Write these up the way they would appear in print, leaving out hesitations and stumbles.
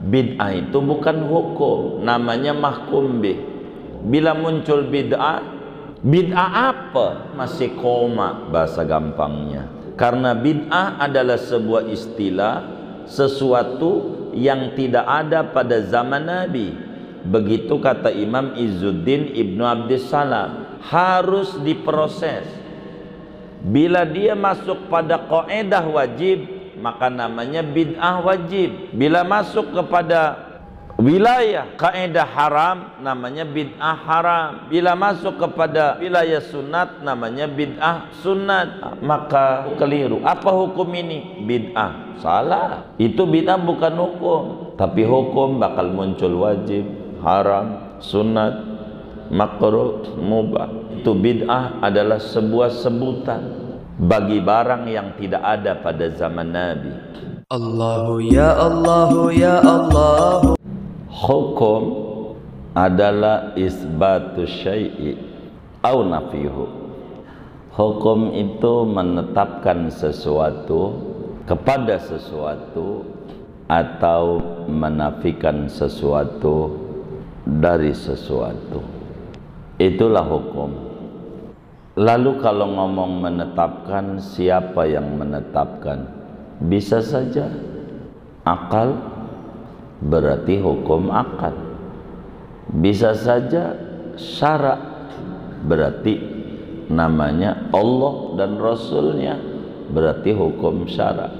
Bid'ah itu bukan hukum, namanya mahkum bih. Bila muncul bid'ah, bid'ah apa? Masih koma bahasa gampangnya. Karena bid'ah adalah sebuah istilah, sesuatu yang tidak ada pada zaman Nabi. Begitu kata Imam Izzuddin Ibnu Abdissalam, harus diproses. Bila dia masuk pada kaidah wajib, maka namanya bid'ah wajib. Bila masuk kepada wilayah kaidah haram, namanya bid'ah haram. Bila masuk kepada wilayah sunat, namanya bid'ah sunat. Maka keliru. Apa hukum ini? Bid'ah. Salah. Itu bid'ah bukan hukum, tapi hukum bakal muncul wajib, haram, sunat, makruh, mubah. Itu bid'ah adalah sebuah sebutan bagi barang yang tidak ada pada zaman Nabi. Allahu ya Allahu ya Allah. Hukum adalah isbatu syai'i au nafihu. Hukum itu menetapkan sesuatu kepada sesuatu atau menafikan sesuatu dari sesuatu. Itulah hukum. Lalu kalau ngomong menetapkan, siapa yang menetapkan? Bisa saja akal, berarti hukum akal. Bisa saja syarak, berarti namanya Allah dan Rasulnya, berarti hukum syarak.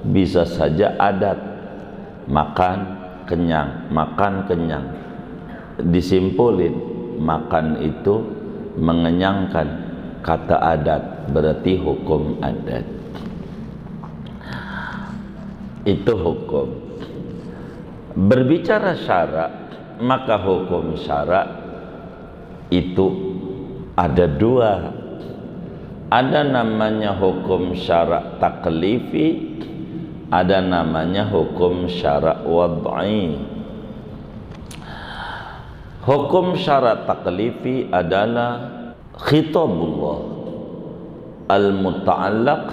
Bisa saja adat, makan kenyang, makan kenyang. Disimpulin, makan itu mengenyangkan. Kata adat berarti hukum adat. Itu hukum. Berbicara syarak, maka hukum syarak itu ada dua. Ada namanya hukum syarak taklifi, ada namanya hukum syarak wad'i. Hukum syarak taklifi adalah khitabullah al-muta'allaq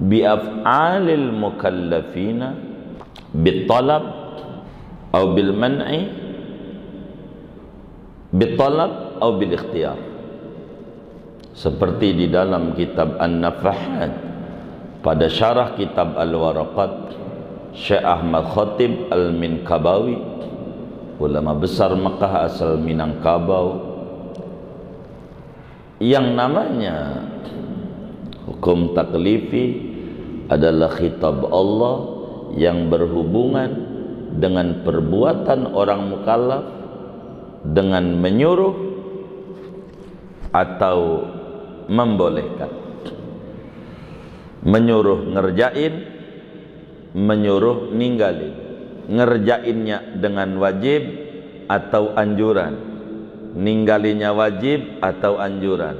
bi af'alil mukallafina bitalab atau bil man'i, bitalab atau bil ikhtiyar. Seperti di dalam kitab An-Nafahat pada syarah kitab Al-Waraqat, Syekh Ahmad Khatib Al-Minkabawi, ulama besar Makkah asal Minangkabau, yang namanya hukum taklifi adalah khitab Allah yang berhubungan dengan perbuatan orang mukallaf dengan menyuruh atau membolehkan. Menyuruh ngerjain, menyuruh ninggalin. Ngerjainnya dengan wajib atau anjuran, ninggalinya wajib atau anjuran,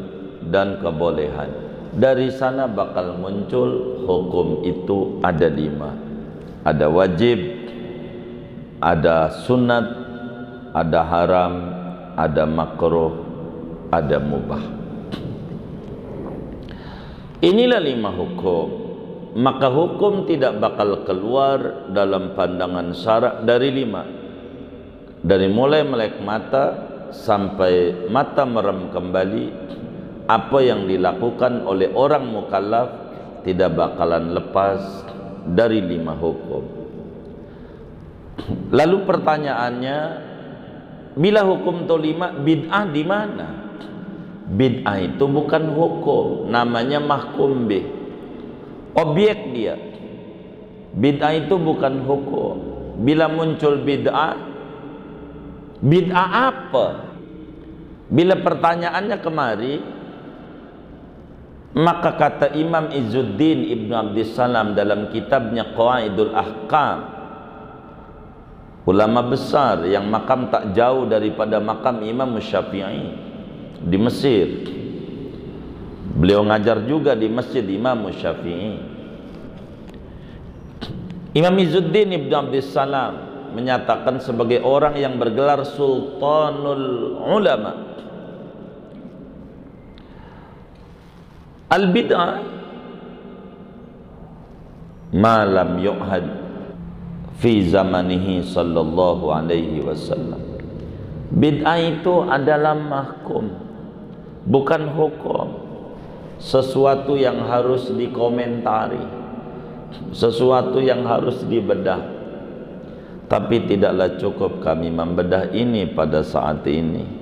dan kebolehan. Dari sana bakal muncul hukum itu ada 5. Ada wajib, ada sunat, ada haram, ada makruh, ada mubah. Inilah 5 hukum. Maka hukum tidak bakal keluar dalam pandangan syarak dari 5. Dari mulai melek mata sampai mata merem kembali, apa yang dilakukan oleh orang mukallaf tidak bakalan lepas dari 5 hukum. Lalu pertanyaannya, bila hukum itu 5, bid'ah di mana? Bid'ah itu bukan hukum, namanya mahkum bih. Objek dia. Bid'ah itu bukan hukum. Bila muncul bid'ah, bid'ah apa? Bila pertanyaannya kemari, maka kata Imam Izzuddin Ibnu Abdissalam dalam kitabnya Qawaidul Ahkam, ulama besar yang makam tak jauh daripada makam Imam Syafi'i di Mesir. Beliau ngajar juga di masjid Imam Syafi'i. Imam Izzuddin Ibnu Abdissalam menyatakan sebagai orang yang bergelar Sultanul Ulama, al-bid'ah ma lam yu'had fi zamanihi sallallahu alaihi wasallam. Bid'ah itu adalah mahkum, bukan hukum. Sesuatu yang harus dikomentari, sesuatu yang harus dibedah. Tapi tidaklah cukup kami membedah ini pada saat ini.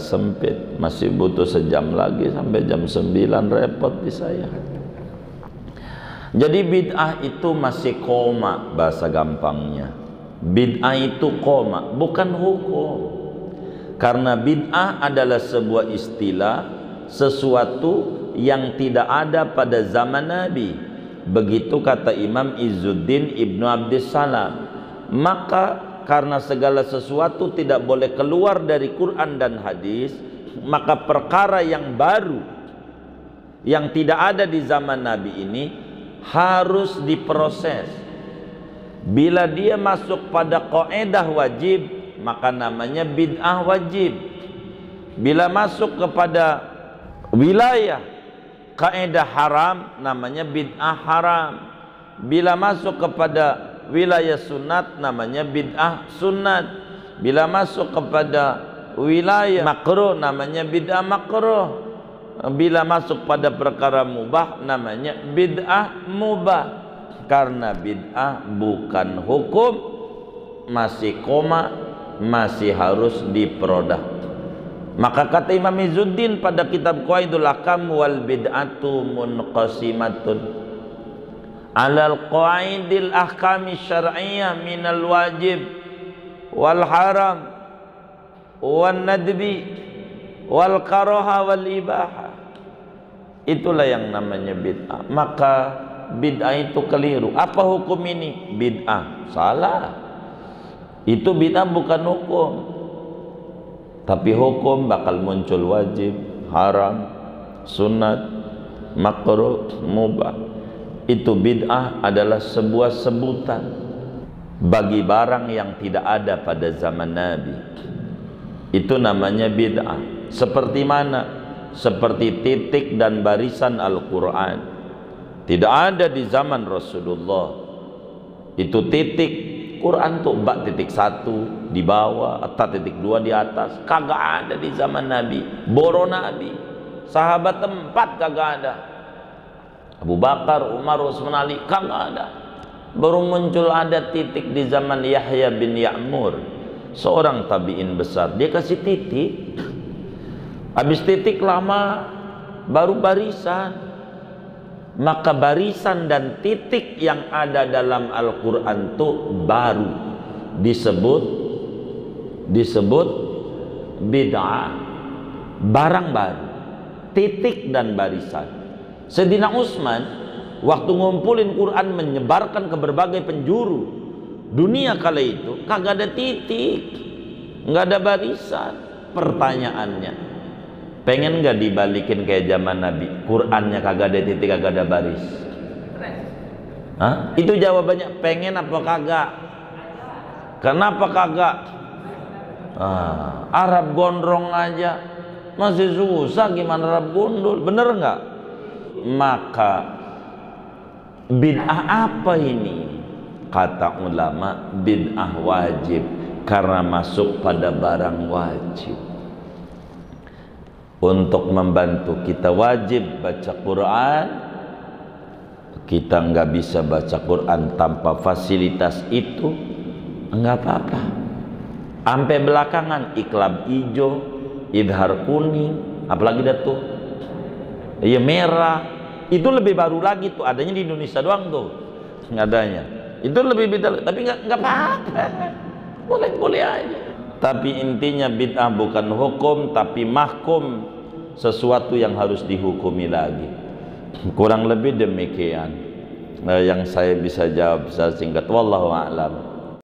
Sempit, masih butuh sejam lagi sampai jam 9, repot di saya. Jadi bid'ah itu masih koma, bahasa gampangnya. Bid'ah itu koma, bukan hukum. Karena bid'ah adalah sebuah istilah, sesuatu yang tidak ada pada zaman Nabi. Begitu kata Imam Izzuddin Ibnu Abdissalam. Maka karena segala sesuatu tidak boleh keluar dari Quran dan hadis, maka perkara yang baru yang tidak ada di zaman Nabi ini harus diproses. Bila dia masuk pada kaidah wajib, maka namanya bid'ah wajib. Bila masuk kepada wilayah kaidah haram, namanya bid'ah haram. Bila masuk kepada wilayah sunat, namanya bid'ah sunat. Bila masuk kepada wilayah makruh, namanya bid'ah makruh. Bila masuk pada perkara mubah, namanya bid'ah mubah. Karena bid'ah bukan hukum, masih koma, masih harus diprodah. Maka kata Imam Izzuddin pada kitab Qawaidul Ahkam, wal bid'atu munqasimatun alal qawaidil ahkami syar'iyyah minal wajib wal haram wan nadbi wal karaha wal ibaha. Itulah yang namanya bid'ah. Maka bid'ah itu keliru. Apa hukum ini? Bid'ah salah. Itu bid'ah bukan hukum. Tapi hukum bakal muncul wajib, haram, sunat, makruh, mubah. Itu bid'ah adalah sebuah sebutan bagi barang yang tidak ada pada zaman Nabi. Itu namanya bid'ah. Seperti mana? Seperti titik dan barisan Al-Quran. Tidak ada di zaman Rasulullah. Itu titik Quran tuh bak titik 1 di bawah, atau titik 2 di atas. Kagak ada di zaman Nabi. Boro Nabi. Sahabat 4 kagak ada. Abu Bakar, Umar, Utsman, Ali, kagak ada. Baru muncul ada titik di zaman Yahya bin Ya'mur, seorang tabi'in besar. Dia kasih titik. Habis titik lama baru barisan. Maka barisan dan titik yang ada dalam Al-Quran itu baru disebut bid'ah. Barang baru, titik dan barisan. Sayyidina Utsman waktu ngumpulin Quran, menyebarkan ke berbagai penjuru dunia kala itu, kagak ada titik, nggak ada barisan. Pertanyaannya, pengen nggak dibalikin kayak zaman Nabi? Qurannya kagak ada titik, kagak ada baris. Hah? Itu jawabannya, pengen apa kagak? Kenapa kagak? Arab gondrong aja masih susah, gimana Arab gundul? Bener nggak? Maka bid'ah apa ini? Kata ulama, bid'ah wajib, karena masuk pada barang wajib. Untuk membantu kita wajib baca Quran, kita nggak bisa baca Quran tanpa fasilitas itu, nggak apa-apa. Sampai belakangan iklab hijau, idhar kuning, apalagi dah tuh, ya merah, itu lebih baru lagi tuh, adanya di Indonesia doang tuh, nggak adanya. Itu lebih beda, tapi nggak apa-apa, boleh aja. Tapi intinya bid'ah bukan hukum, tapi mahkum, sesuatu yang harus dihukumi lagi. Kurang lebih demikian yang saya bisa jawab secara singkat. Wallahu a'lam.